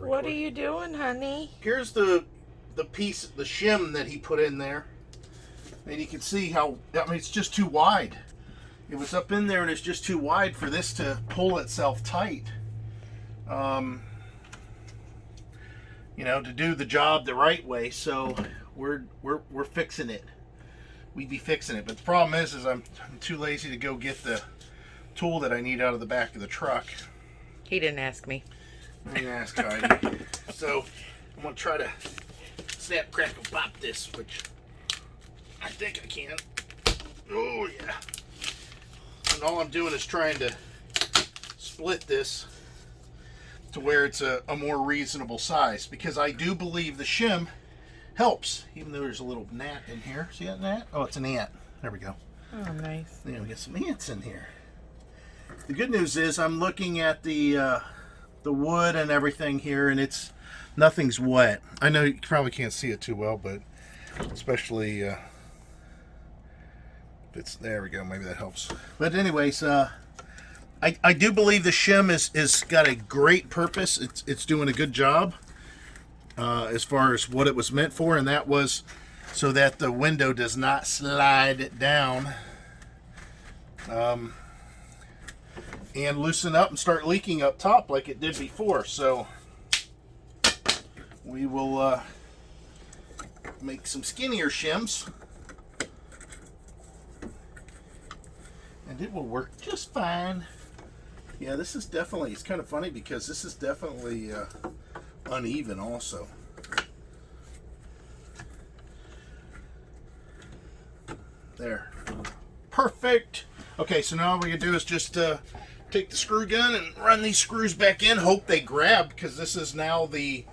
What are you doing, honey? Here's the piece, the shim that he put in there. And you can see how, I mean, it's just too wide. It was up in there and it's just too wide for this to pull itself tight. You know, to do the job the right way. So we're fixing it. We'd be fixing it. But the problem is I'm too lazy to go get the tool that I need out of the back of the truck. He didn't ask me. I didn't ask Heidi. So I'm gonna try to snap, crackle, pop this, which I think I can. Oh yeah. And all I'm doing is trying to split this to where it's a more reasonable size, because I do believe the shim helps, even though there's a little gnat in here. See that gnat? Oh, it's an ant. There we go. Oh, nice. You know, we get some ants in here. The good news is I'm looking at the wood and everything here, and nothing's wet. I know you probably can't see it too well, but especially if it's, there we go, maybe that helps. But anyways, I do believe the shim is got a great purpose. It's doing a good job as far as what it was meant for, and that was so that the window does not slide down and loosen up and start leaking up top like it did before. So we will make some skinnier shims, and it will work just fine. Yeah, this is definitely, it's kind of funny because this is definitely uneven also. There. Perfect. Okay, so now all we can do is just take the screw gun and run these screws back in. Hope they grab, because this is now the,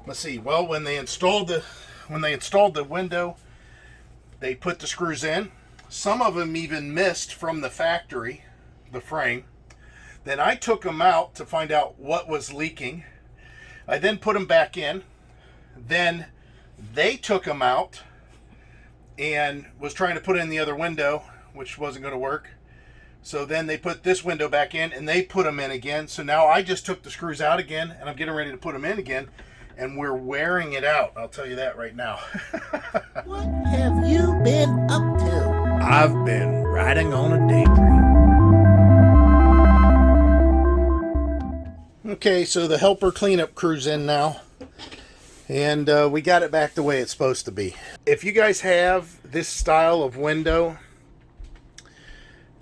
let's see, well, when they installed the window, they put the screws in. Some of them even missed from the factory, the frame. Then I took them out to find out what was leaking. I then put them back in. Then they took them out and was trying to put in the other window, which wasn't going to work. So then they put this window back in and they put them in again. So now I just took the screws out again and I'm getting ready to put them in again, and we're wearing it out. I'll tell you that right now. What have you been up to? I've been riding on a daydream. Okay, so the helper cleanup crew's in now, and we got it back the way it's supposed to be. If you guys have this style of window,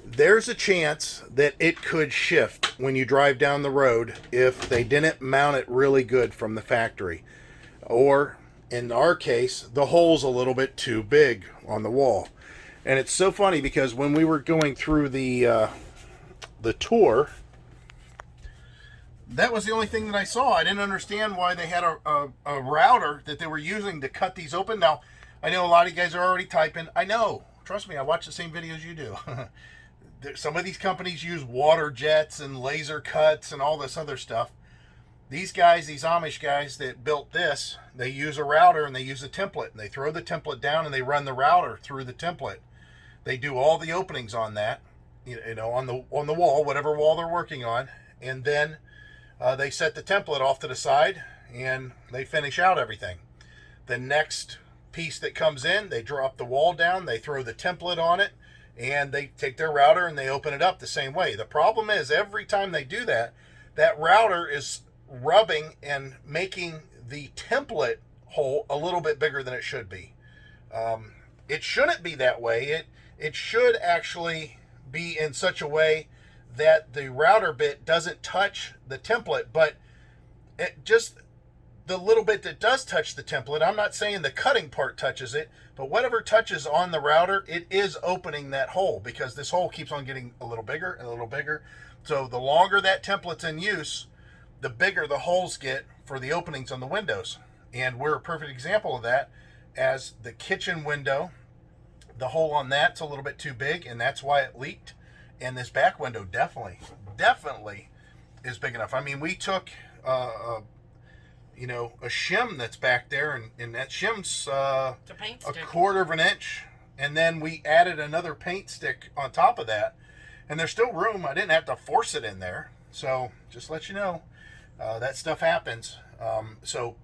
there's a chance that it could shift when you drive down the road if they didn't mount it really good from the factory. Or, in our case, the hole's a little bit too big on the wall. And it's so funny because when we were going through the tour, that was the only thing that I saw. I didn't understand why they had a router that they were using to cut these open. Now, I know a lot of you guys are already typing. I know. Trust me, I watch the same videos you do. Some of these companies use water jets and laser cuts and all this other stuff. These guys, these Amish guys that built this, they use a router and they use a template. And they throw the template down and they run the router through the template. They do all the openings on that, you know, on the wall, whatever wall they're working on. And then they set the template off to the side and they finish out everything. The next piece that comes in, they drop the wall down, they throw the template on it, and they take their router and they open it up the same way. The problem is every time they do that, that router is rubbing and making the template hole a little bit bigger than it should be. It shouldn't be that way. It should actually be in such a way that the router bit doesn't touch the template, but it just the little bit that does touch the template, I'm not saying the cutting part touches it, but whatever touches on the router, it is opening that hole, because this hole keeps on getting a little bigger and a little bigger. So the longer that template's in use, the bigger the holes get for the openings on the windows. And we're a perfect example of that, as the kitchen window, the hole on that's a little bit too big, and that's why it leaked. And this back window definitely is big enough. I mean, we took you know, a shim that's back there, and that shim's a quarter of an inch, and then we added another paint stick on top of that, and there's still room. I didn't have to force it in there. So just let you know, That stuff happens. So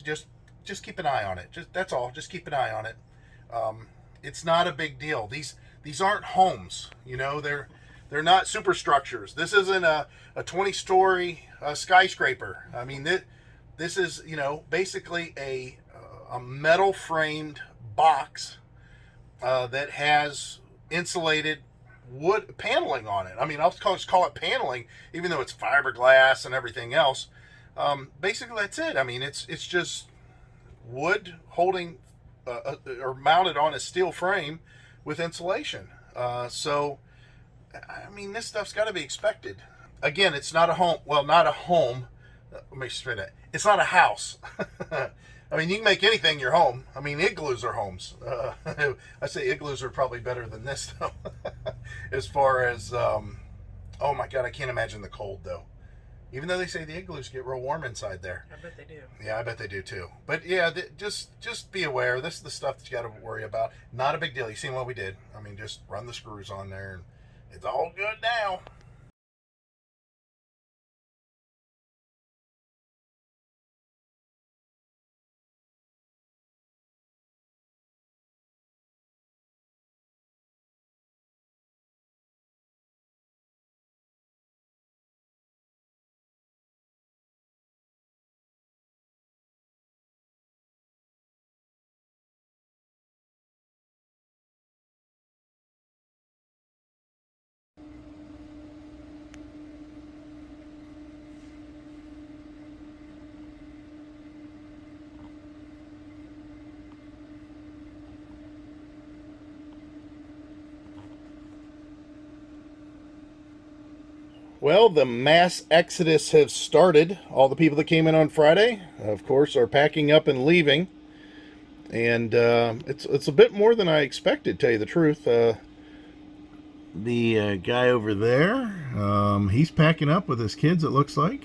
just keep an eye on it. That's all. Just keep an eye on it. It's not a big deal. These aren't homes. You know, they're not superstructures. This isn't a 20-story skyscraper. I mean, this is, you know, basically a metal framed box that has insulated wood paneling on it. I mean, I'll just call it paneling, even though it's fiberglass and everything else. Basically, that's it. I mean, it's just wood holding or mounted on a steel frame with insulation. So, I mean, this stuff's got to be expected. Again, it's not a home. Well, not a home. Let me straighten that. It's not a house. I mean, you can make anything your home. I mean, igloos are homes. I say igloos are probably better than this, though. As far as, oh my God, I can't imagine the cold, though. Even though they say the igloos get real warm inside there. I bet they do. Yeah, I bet they do, too. But, yeah, just be aware. This is the stuff that you got to worry about. Not a big deal. You seen what we did. I mean, just run the screws on there, and it's all good now. Well, the mass exodus has started. All the people that came in on Friday, of course, are packing up and leaving. And it's a bit more than I expected, to tell you the truth. The guy over there, he's packing up with his kids, it looks like.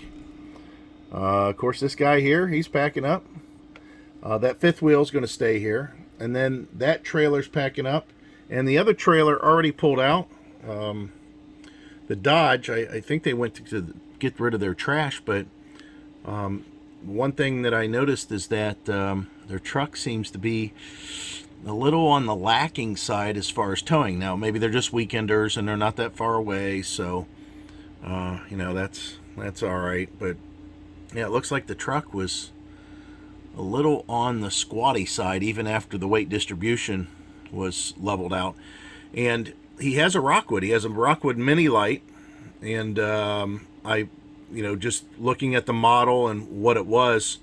Of course, this guy here, he's packing up. That fifth wheel is going to stay here. And then that trailer's packing up. And the other trailer already pulled out. The Dodge, I think they went to get rid of their trash, but one thing that I noticed is that their truck seems to be a little on the lacking side as far as towing. Now, maybe they're just weekenders and they're not that far away, so, you know, that's all right. But, yeah, it looks like the truck was a little on the squatty side, even after the weight distribution was leveled out. And he has a Rockwood. He has a Rockwood Mini Light, and you know, just looking at the model and what it was,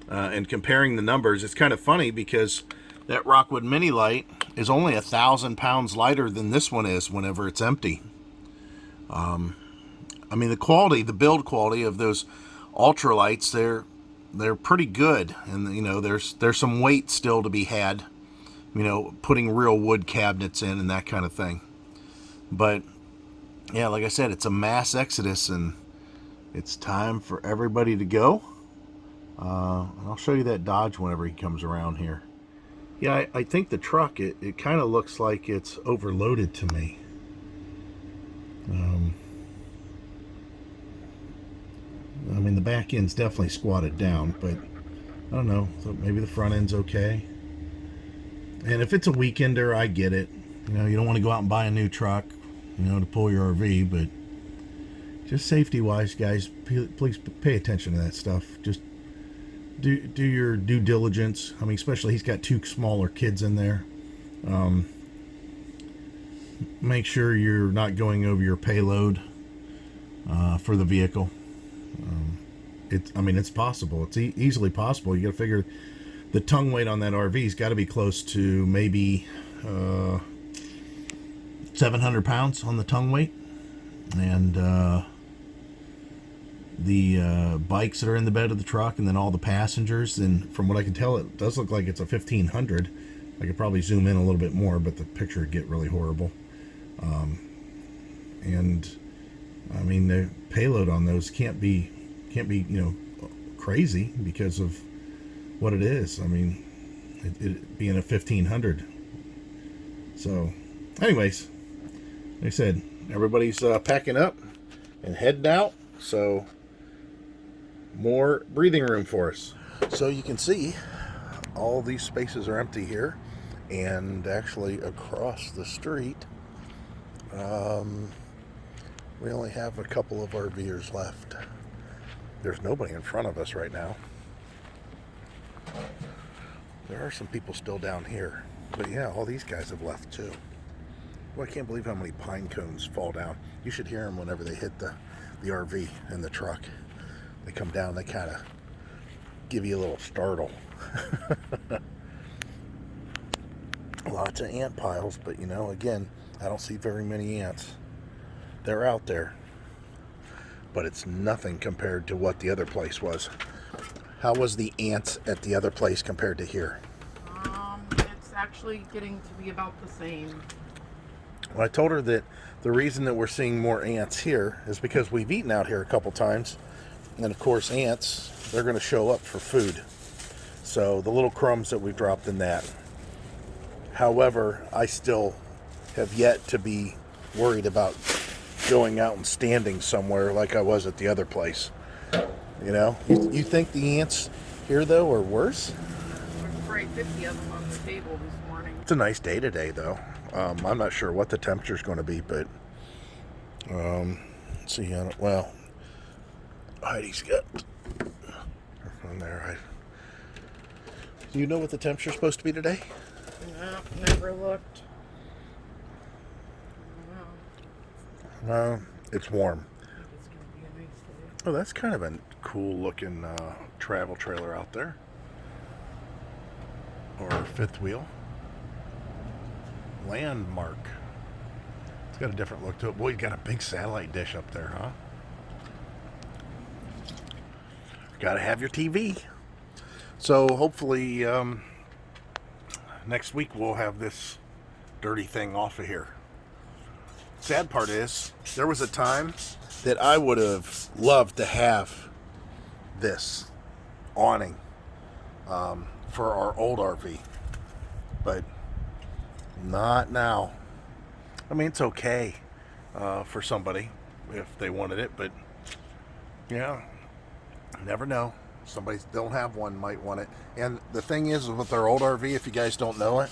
and comparing the numbers, it's kind of funny because that Rockwood Mini Light is only 1,000 pounds lighter than this one is whenever it's empty. I mean, the quality, the build quality of those ultralights, they're pretty good, and you know, there's some weight still to be had. You know, putting real wood cabinets in and that kind of thing. But, yeah, like I said, it's a mass exodus, and it's time for everybody to go. I'll show you that Dodge whenever he comes around here. Yeah, I think the truck, it kind of looks like it's overloaded to me. I mean, the back end's definitely squatted down, but I don't know. So maybe the front end's okay. And if it's a weekender, I get it. You know, you don't want to go out and buy a new truck, you know, to pull your RV, but just safety-wise, guys, please pay attention to that stuff. Just do your due diligence. I mean, especially he's got 2 smaller kids in there. Make sure you're not going over your payload for the vehicle. I mean, it's possible. It's easily possible. You got to figure the tongue weight on that RV's got to be close to maybe 700 pounds on the tongue weight. And the bikes that are in the bed of the truck, and then all the passengers. And from what I can tell, it does look like it's a 1500. I could probably zoom in a little bit more, but the picture would get really horrible. And I mean, the payload on those can't be, you know, crazy because of what it is. I mean, it being a 1500. So, anyways, like I said, everybody's packing up and heading out. So, more breathing room for us. So you can see all these spaces are empty here, and actually across the street, we only have a couple of RVers left. There's nobody in front of us right now. There are some people still down here, but yeah, all these guys have left too. Well, I can't believe how many pine cones fall down. You should hear them whenever they hit the RV and the truck. They come down, they kind of give you a little startle. Lots of ant piles, but you know, again, I don't see very many ants. They're out there, but it's nothing compared to what the other place was. How was the ants at the other place compared to here? It's actually getting to be about the same. Well, I told her that the reason that we're seeing more ants here is because we've eaten out here a couple times, and of course ants, they're going to show up for food. So the little crumbs that we've dropped in that. However, I still have yet to be worried about going out and standing somewhere like I was at the other place. You know, you think the ants here though are worse? There's probably 50 of them on the table this morning. It's a nice day today though. I'm not sure what the temperature is going to be, but let's see. Well, Heidi's got on there. Do you know what the temperature is supposed to be today? No, never looked. No, it's warm. It's going to be a nice day. Oh, that's kind of a cool looking travel trailer out there. Or fifth wheel. Landmark. It's got a different look to it. Boy, you got a big satellite dish up there, huh? Gotta have your TV. So hopefully next week we'll have this dirty thing off of here. Sad part is, there was a time that I would have loved to have this awning for our old RV, but not now. I mean, it's okay for somebody if they wanted it, but yeah, never know. Somebody that don't have one might want it. And the thing is, with our old RV, if you guys don't know it,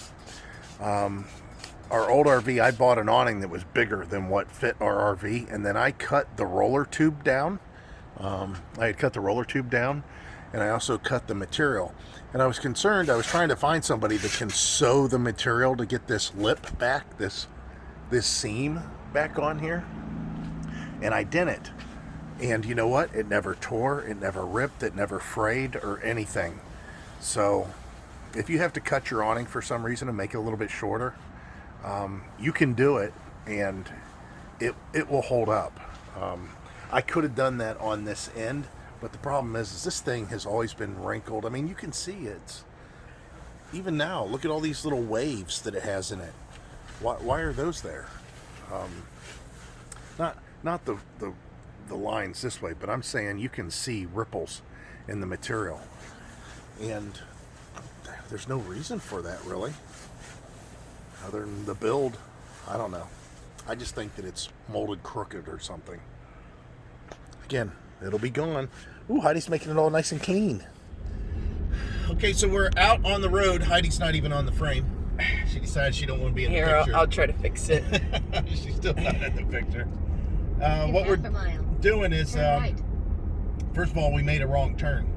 our old RV, I bought an awning that was bigger than what fit our RV, and then I cut the roller tube down. I had cut the roller tube down, and I also cut the material. And I was concerned, I was trying to find somebody that can sew the material to get this lip back, this seam back on here, and I didn't. And you know what? It never tore, it never ripped, it never frayed or anything. So if you have to cut your awning for some reason and make it a little bit shorter, you can do it, and it will hold up. I could have done that on this end, but the problem is this thing has always been wrinkled. I mean, you can see it. Even now, look at all these little waves that it has in it. Why are those there? Not the lines this way, but I'm saying you can see ripples in the material, and there's no reason for that really, other than the build. I don't know. I just think that it's molded crooked or something. Again, it'll be gone. Ooh, Heidi's making it all nice and clean. Okay, so we're out on the road. Heidi's not even on the frame. She decided she don't want to be in the picture. I'll try to fix it. She's still not in the picture. What we're doing is, first of all, we made a wrong turn.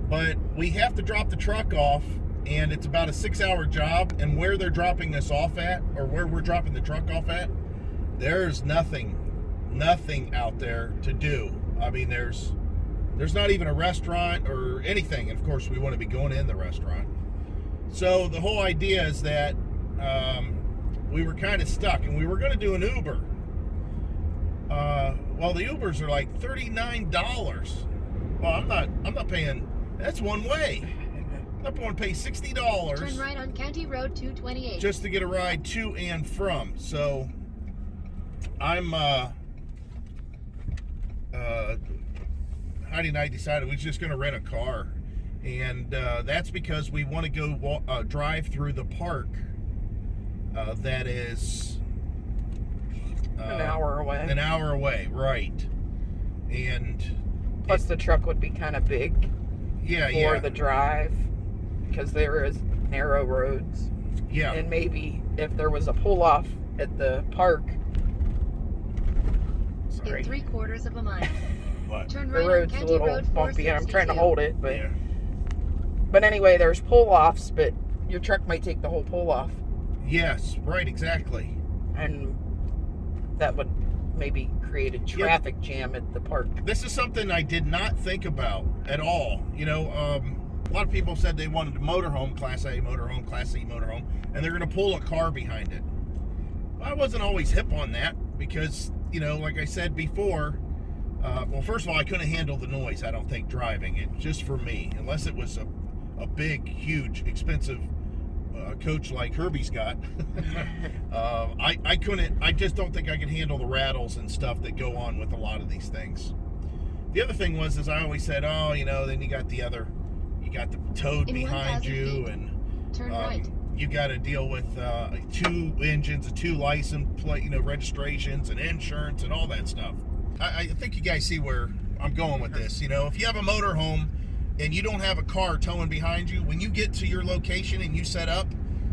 But we have to drop the truck off, and it's about a 6-hour job. And where they're dropping us off at, or where we're dropping the truck off at, there's nothing out there to do. I mean, there's not even a restaurant or anything. And of course, we want to be going in the restaurant. So the whole idea is that we were kind of stuck, and we were going to do an Uber. Well, the Ubers are like $39. Well, I'm not paying. That's one way. I'm not going to pay $60. Turn right on County Road 228. Just to get a ride to and from. So I'm Heidi and I decided we were just going to rent a car, and that's because we want to go drive through the park that is an hour away. An hour away, right? And Plus, the truck would be kind of big for the drive because there is narrow roads. Yeah. And maybe if there was a pull-off at the park. Sorry. In 3/4 of a mile. What? Turn The right on road's a County little Road bumpy and I'm trying to 462. hold it, but Yeah. but anyway, there's pull-offs, but your truck might take the whole pull-off. Yes, right, exactly. And that would maybe create a traffic jam at the park. This is something I did not think about at all. You know, a lot of people said they wanted a motorhome, Class A motorhome, Class C motorhome, and they're going to pull a car behind it. I wasn't always hip on that because, you know, like I said before, well, first of all, I couldn't handle the noise, I don't think, driving it, just for me, unless it was a big, huge, expensive coach like Herbie's got. I couldn't, I just don't think I could handle the rattles and stuff that go on with a lot of these things. The other thing was, as I always said, oh, you know, then you got the toad In behind 1,000 you, feet, and turn right. you got to deal with 2 engines, 2 license plate, you know, registrations and insurance and all that stuff. I think you guys see where I'm going with this. You know, if you have a motorhome and you don't have a car towing behind you, when you get to your location and you set up,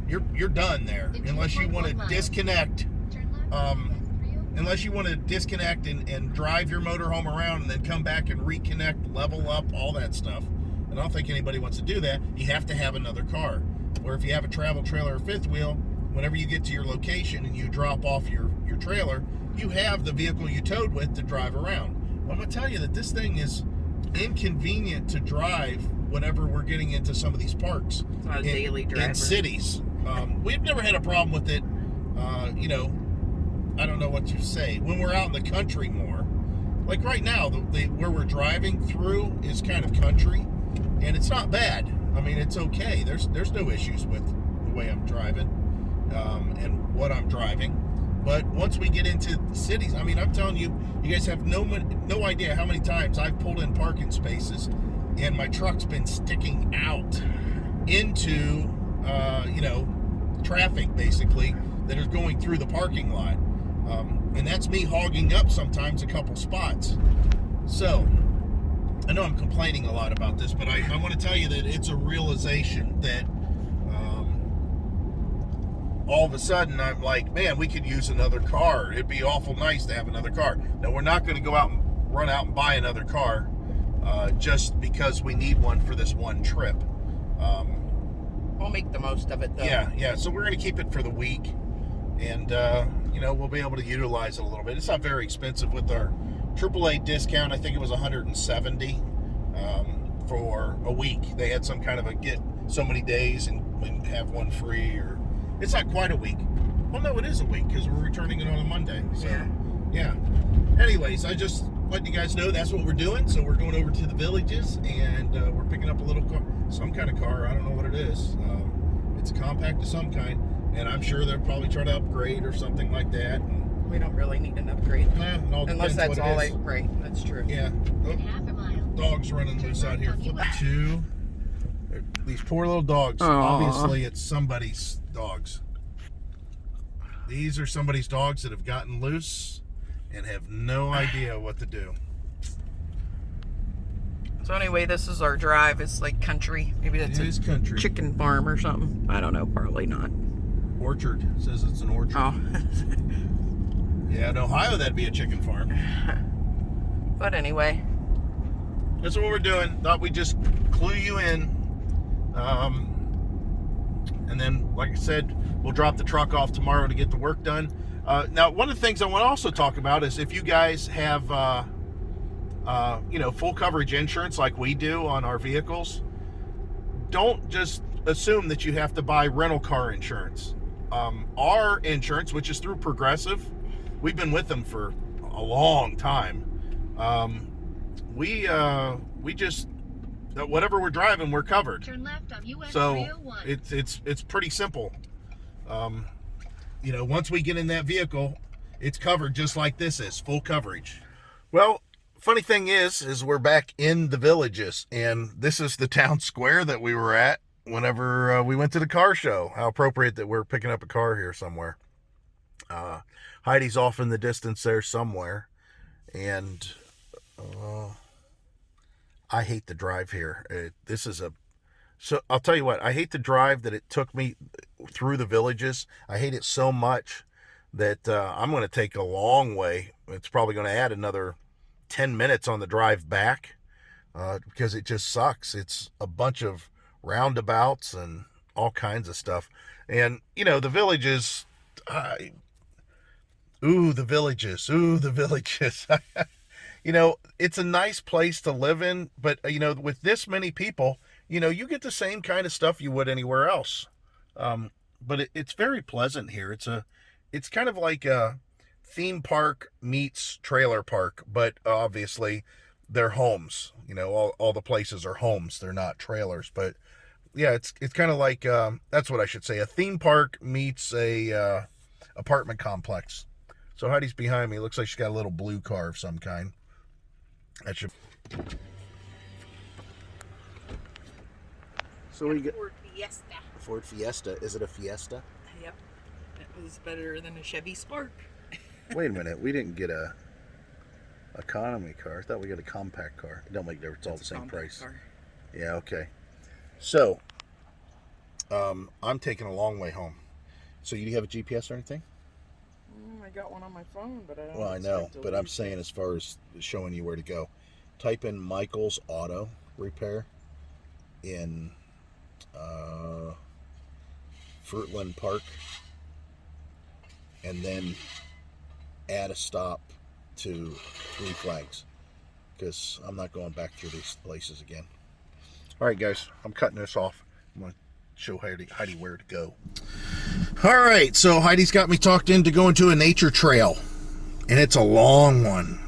you're done there, In unless you want to 2.1 miles. disconnect. Turn left on US 301. Unless you want to disconnect and drive your motorhome around and then come back and reconnect, level up, all that stuff. And I don't think anybody wants to do that. You have to have another car. Or if you have a travel trailer or fifth wheel, whenever you get to your location and you drop off your trailer, you have the vehicle you towed with to drive around. Well, I'm going to tell you that this thing is inconvenient to drive whenever we're getting into some of these parks. It's not a daily driver. In cities. We've never had a problem with it, you know, I don't know what to say. When we're out in the country more, like right now, where we're driving through is kind of country, and it's not bad. I mean, it's okay. There's no issues with the way I'm driving and what I'm driving. But once we get into the cities, I mean, I'm telling you, you guys have no idea how many times I've pulled in parking spaces and my truck's been sticking out into, you know, traffic basically that is going through the parking lot. And that's me hogging up sometimes a couple spots. So, I know I'm complaining a lot about this, but I want to tell you that it's a realization that all of a sudden I'm like, man, we could use another car. It'd be awful nice to have another car. Now, we're not going to go out and run out and buy another car just because we need one for this one trip. We'll make the most of it, though. Yeah. So we're going to keep it for the week. And, you know, we'll be able to utilize it a little bit. It's not very expensive with our AAA discount. I think it was $170 for a week. They had some kind of a get so many days and we have one free, or it's not quite a week. Well, no, it is a week because we're returning it on a Monday. So, yeah. Anyways, I just let you guys know that's what we're doing. So we're going over to the villages and we're picking up a little car, some kind of car. I don't know what it is. It's a compact of some kind. And I'm sure they'll probably try to upgrade or something like that. And, We don't really need an upgrade. Unless that's all right, that's true. Yeah. In half a mile. Dogs running loose out here. Flip it to these poor little dogs. Aww. Obviously, it's somebody's dogs. These are somebody's dogs that have gotten loose and have no idea what to do. So anyway, this is our drive. It's like country. Maybe that's It is country. chicken farm or something. I don't know. Probably not. Orchard. It says it's an orchard. Oh. Yeah, in Ohio, that'd be a chicken farm. But anyway. That's what we're doing. Thought we'd just clue you in. And then, like I said, we'll drop the truck off tomorrow to get the work done. Now, one of the things I want to also talk about is if you guys have, you know, full coverage insurance like we do on our vehicles, don't just assume that you have to buy rental car insurance. Our insurance, which is through Progressive, we've been with them for a long time. We just whatever we're driving, we're covered. Turn left on US So 301. it's pretty simple. You know, once we get in that vehicle, it's covered just like this is, full coverage. Well, funny thing is we're back in the villages, and this is the town square that we were at whenever we went to the car show. How appropriate that we're picking up a car here somewhere. HEIDI's off in the distance there somewhere, and I hate the drive here. So I'll tell you what, I hate the drive that it took me through the villages. I hate it so much that I'm going to take a long way. It's probably going to add another 10 minutes on the drive back because it just sucks. It's a bunch of roundabouts and all kinds of stuff. And, the villages, the villages. It's a nice place to live in, but, with this many people, you get the same kind of stuff you would anywhere else. But it's very pleasant here. It's kind of like a theme park meets trailer park, but obviously they're homes. All the places are homes. They're not trailers, but yeah, it's kind of like, that's what I should say. A theme park meets a apartment complex. So Heidi's behind me. Looks like she's got a little blue car of some kind. That should. So we get Ford Fiesta. Ford Fiesta. Is it a Fiesta? Yep. It was better than a Chevy Spark. Wait a minute. We didn't get a economy car. I thought we got a compact car. It don't make a difference. It's all the same price. Car. Yeah. Okay. So, I'm taking a long way home. So you have a GPS or anything? I got one on my phone, but I don't. Well, I know, but I'm saying as far as showing you where to go, type in Michael's Auto Repair in Fruitland Park, and then add a stop to Three Flags, because I'm not going back through these places again. All right, guys, I'm cutting this off. I'm going to show Heidi where to go. All right, so Heidi's got me talked into going to a nature trail, and it's a long one.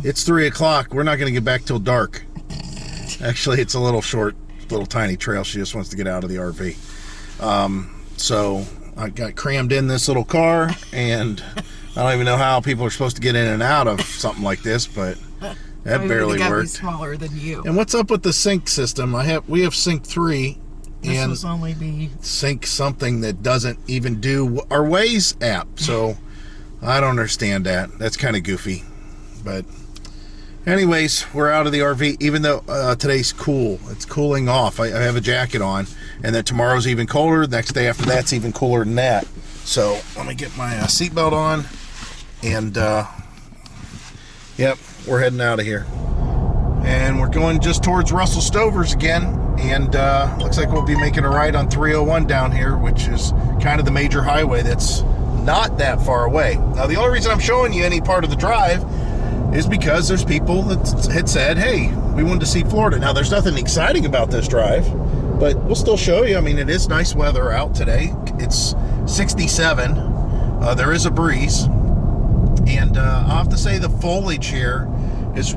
It's 3 o'clock. We're not going to get back till dark. Actually, it's a little short, little tiny trail. She just wants to get out of the RV. So I got crammed in this little car, and I don't even know how people are supposed to get in and out of something like this, but that barely worked. Smaller than you. And what's up with the sync system? We have sync 3. This was only the sync something that doesn't even do our Waze app. So I don't understand that. That's kind of goofy. But anyways, we're out of the RV, even though today's cool. It's cooling off. I have a jacket on, and then tomorrow's even colder. The next day after that's even cooler than that. So let me get my seatbelt on, and yep, we're heading out of here. And we're going just towards Russell Stover's again, and looks like we'll be making a right on 301 down here, which is kind of the major highway that's not that far away. Now, the only reason I'm showing you any part of the drive is because there's people that had said, hey, we wanted to see Florida. Now, there's nothing exciting about this drive, but we'll still show you. I mean, it is nice weather out today. It's 67. There is a breeze, and I'll have to say the foliage here is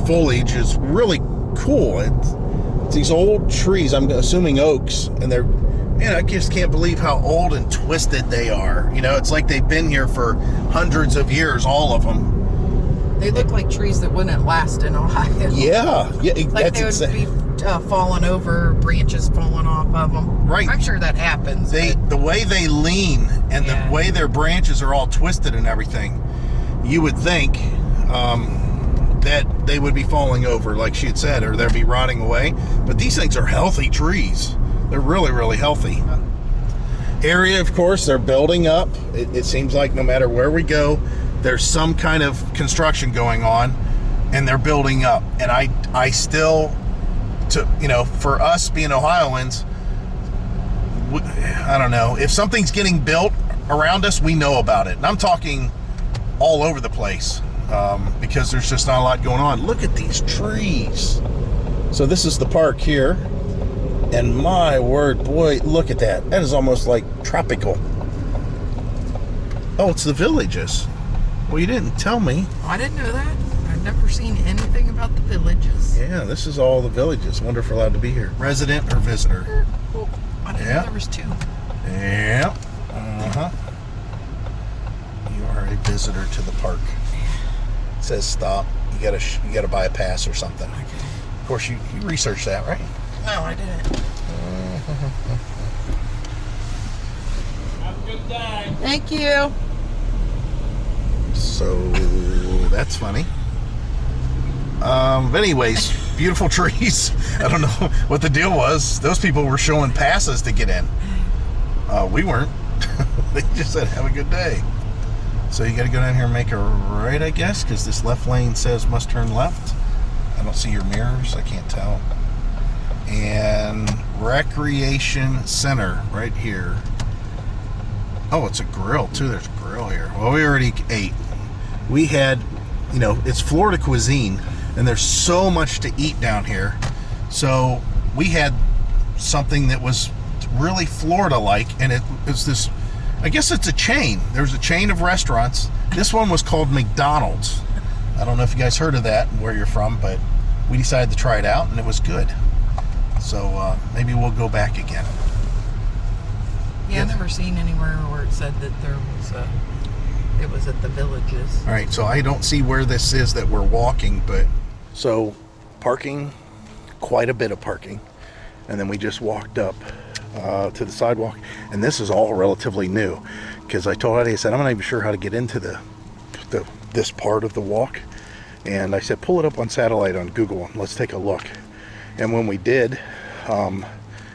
foliage is really cool. It's these old trees, I'm assuming oaks, and man, I just can't believe how old and twisted they are. It's like they've been here for hundreds of years, all of them. They look like trees that wouldn't last in Ohio. Yeah, Like they would be falling over, branches falling off of them. Right. I'm sure that happens. The way they lean and the way their branches are all twisted and everything, you would think that they would be falling over, like she had said, or they'd be rotting away. But these things are healthy trees. They're really, really healthy. Area, of course, they're building up. It seems like no matter where we go, there's some kind of construction going on, and they're building up. And I still, for us being Ohioans, I don't know, if something's getting built around us, we know about it. And I'm talking all over the place. Because there's just not a lot going on. Look at these trees. So this is the park here, and my word, boy, look at that. That is almost like tropical. Oh, it's the villages. Well, you didn't tell me. I didn't know that. I've never seen anything about the villages. Yeah, this is all the villages. Wonder if we're allowed to be here. Resident or visitor? Oh, I didn't know there was 2. Yeah. You are a visitor to the park. It says stop. You gotta buy a pass or something. Okay. Of course, you researched that, right? No, I didn't. Have a good day. Thank you. So that's funny. Anyways, beautiful trees. I don't know what the deal was. Those people were showing passes to get in. We weren't. They just said, have a good day. So you got to go down here and make a right, I guess, because this left lane says must turn left. I don't see your mirrors. I can't tell. And Recreation Center right here. Oh, it's a grill, too. There's a grill here. Well, we already ate. We had, you know, it's Florida cuisine, and there's so much to eat down here. So we had something that was really Florida-like, and it was this, I guess it's a chain. There's a chain of restaurants. This one was called McDonald's. I don't know if you guys heard of that and where you're from, but we decided to try it out, and it was good. So maybe we'll go back again. Yeah, I've never seen anywhere where it said that there was it was at the Villages. All right, so I don't see where this is that we're walking, but so parking, quite a bit of parking, and then we just walked up to the sidewalk, and this is all relatively new because I told Eddie, I said, I'm not even sure how to get into this part of the walk, and I said, pull it up on satellite on Google and let's take a look. And when we did,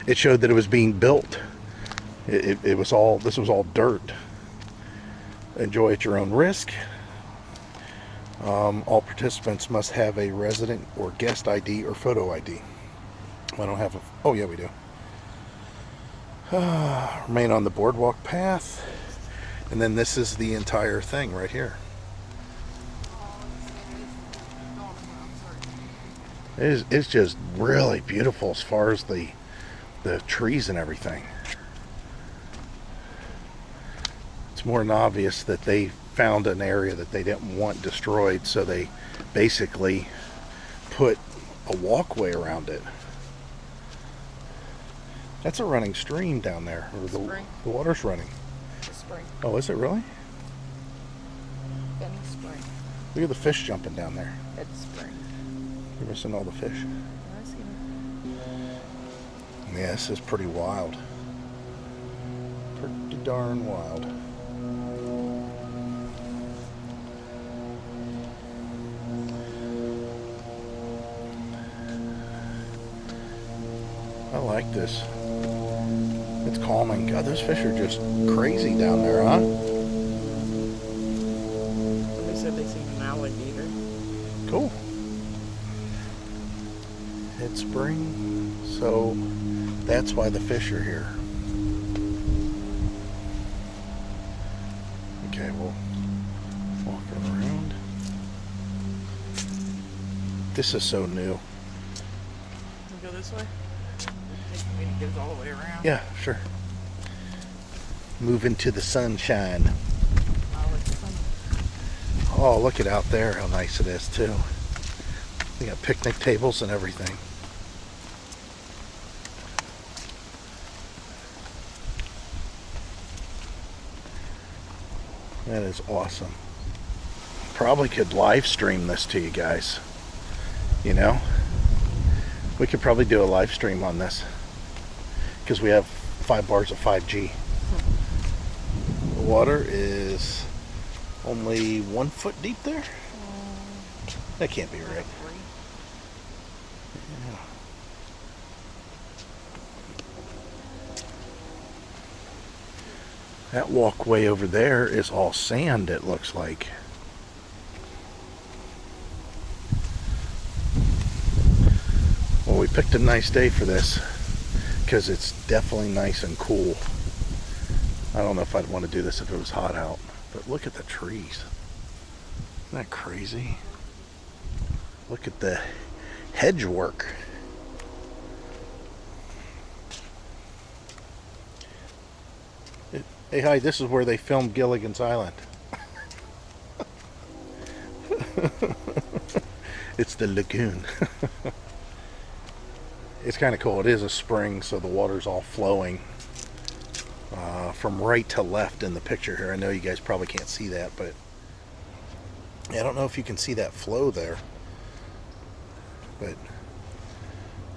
it showed that it was being built. It was all, this was all dirt. Enjoy at your own risk. All participants must have a resident or guest ID or photo ID. I don't have a, oh yeah, we do. Remain on the boardwalk path. And then this is the entire thing right here. It's just really beautiful as far as the trees and everything. It's more than obvious that they found an area that they didn't want destroyed, so they basically put a walkway around it. That's a running stream down there. Or the water's running. The spring. Oh, is it really? Fenney Spring. Look at the fish jumping down there. It's spring. You're missing all the fish. I see them. Yeah, this is pretty wild. Pretty darn wild. I like this. It's calming. God, those fish are just crazy down there, huh? They said they seen an alligator. Cool. It's spring, so that's why the fish are here. Okay, we'll walk around. This is so new. Can we go this way? It goes all the way around. Yeah, sure. Move into the sunshine. Oh, it's fun. Oh, look at out there, how nice it is too. They got picnic tables and everything. That is awesome. Probably could live stream this to you guys. You know? We could probably do a live stream on this. Because we have 5 bars of 5G. The water is only 1 foot deep there? That can't be right. Yeah. That walkway over there is all sand, it looks like. Well, we picked a nice day for this because it's definitely nice and cool. I don't know if I'd want to do this if it was hot out, but look at the trees. Isn't that crazy? Look at the hedge work. Hey, hi, this is where they filmed Gilligan's Island. It's the lagoon. It's kind of cool. It is a spring, so the water's all flowing from right to left in the picture here. I know you guys probably can't see that, but I don't know if you can see that flow there. But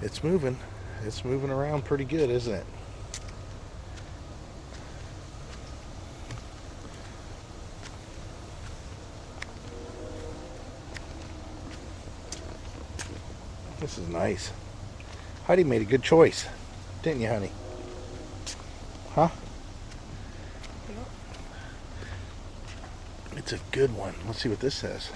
it's moving. It's moving around pretty good, isn't it? This is nice. Heidi made a good choice, didn't you, honey? Huh? It's a good one. Let's see what this says.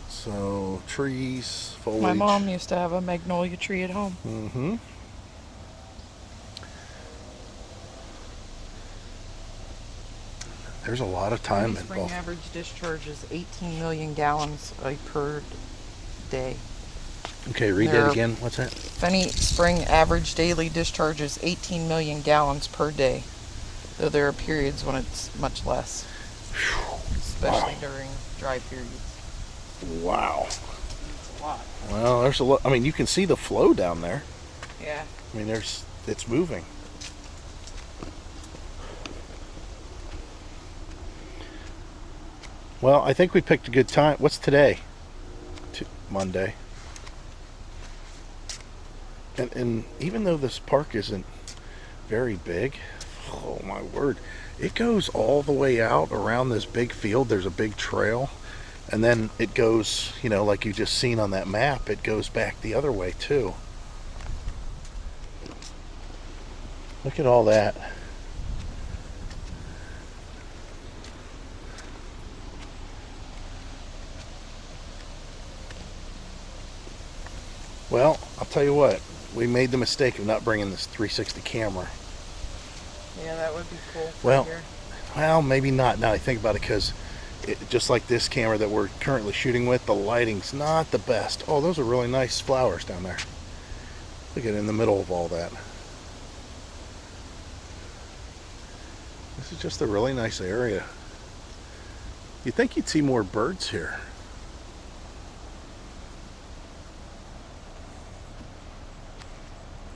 So, trees, foliage. My mom used to have a magnolia tree at home. Mm-hmm. There's a lot of time Spring involved. average discharge is 18 million gallons per day. Okay, read that again. What's that? Fenney spring average daily discharge is 18 million gallons per day, though there are periods when it's much less, especially during dry periods. Wow. It's a lot. Well, there's a lot. I mean, you can see the flow down there. Yeah. I mean, it's moving. Well, I think we picked a good time. What's today? Monday. And even though this park isn't very big, oh my word, it goes all the way out around this big field. There's a big trail, and then it goes, you know, like you just seen on that map, it goes back the other way too. Look at all that. Well, I'll tell you what, we made the mistake of not bringing this 360 camera. Yeah, that would be cool. Well, maybe not now I think about it, because just like this camera that we're currently shooting with, the lighting's not the best. Oh, those are really nice flowers down there. Look at it in the middle of all that. This is just a really nice area. You'd think you'd see more birds here.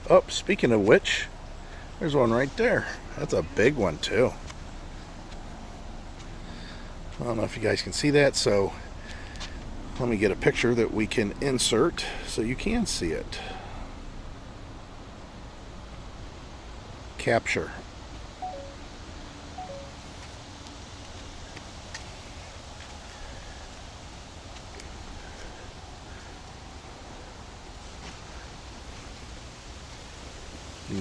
Oh, speaking of which, there's one right there. That's a big one too. I don't know if you guys can see that, so let me get a picture that we can insert so you can see it. Capture.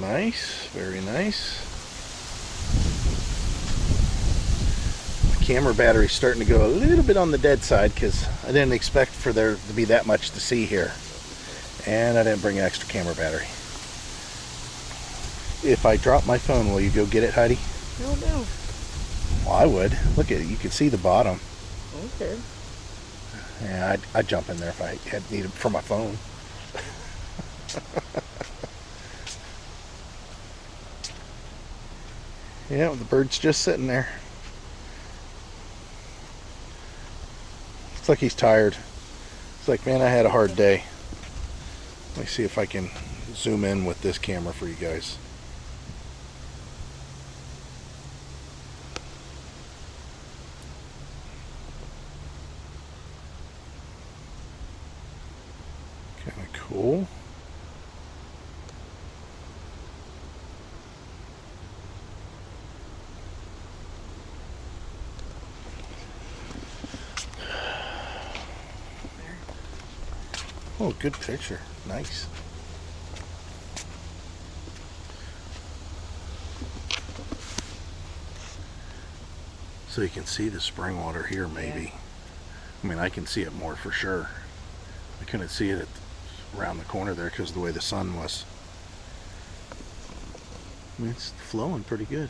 Nice, very nice. The camera battery's starting to go a little bit on the dead side because I didn't expect for there to be that much to see here. And I didn't bring an extra camera battery. If I drop my phone, will you go get it, Heidi? No, no. Well, I would. Look at it, you can see the bottom. Okay. Yeah, I'd jump in there if I had needed for my phone. Yeah, the bird's just sitting there. Looks like he's tired. It's like, man, I had a hard day. Let me see if I can zoom in with this camera for you guys. Kind of cool. Oh, good picture. Nice. So you can see the spring water here, maybe. Yeah. I mean, I can see it more for sure. I couldn't see it around the corner there because of the way the sun was. I mean, it's flowing pretty good.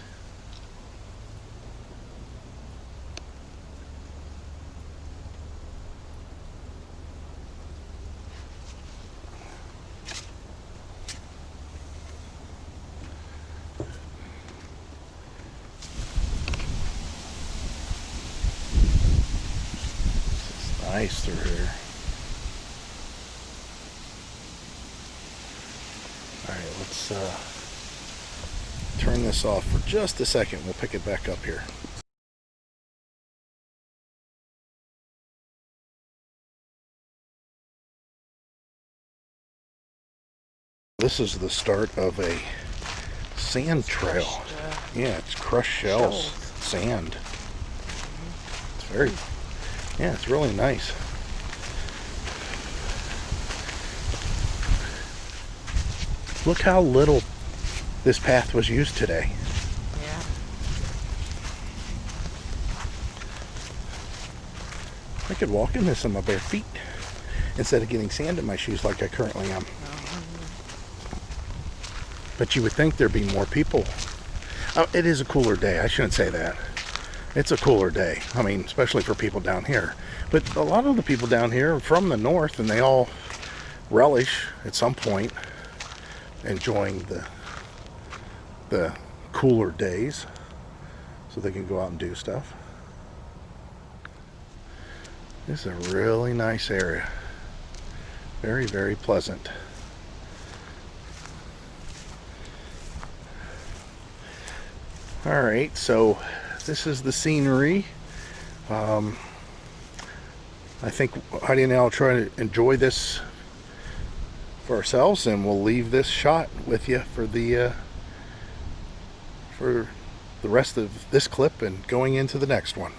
Nice through here. Alright, let's turn this off for just a second. We'll pick it back up here. This is the start of a sand trail. Yeah, it's crushed shells, sand. It's very Yeah, it's really nice. Look how little this path was used today. Yeah. I could walk in this on my bare feet instead of getting sand in my shoes like I currently am. But you would think there'd be more people. It is a cooler day. I shouldn't say that. It's a cooler day. I mean, especially for people down here. But a lot of the people down here are from the north, and they all relish at some point enjoying the cooler days so they can go out and do stuff. This is a really nice area. Very, very pleasant. Alright, so this is the scenery. I think Heidi and I will try to enjoy this for ourselves, and we'll leave this shot with you for the rest of this clip and going into the next one.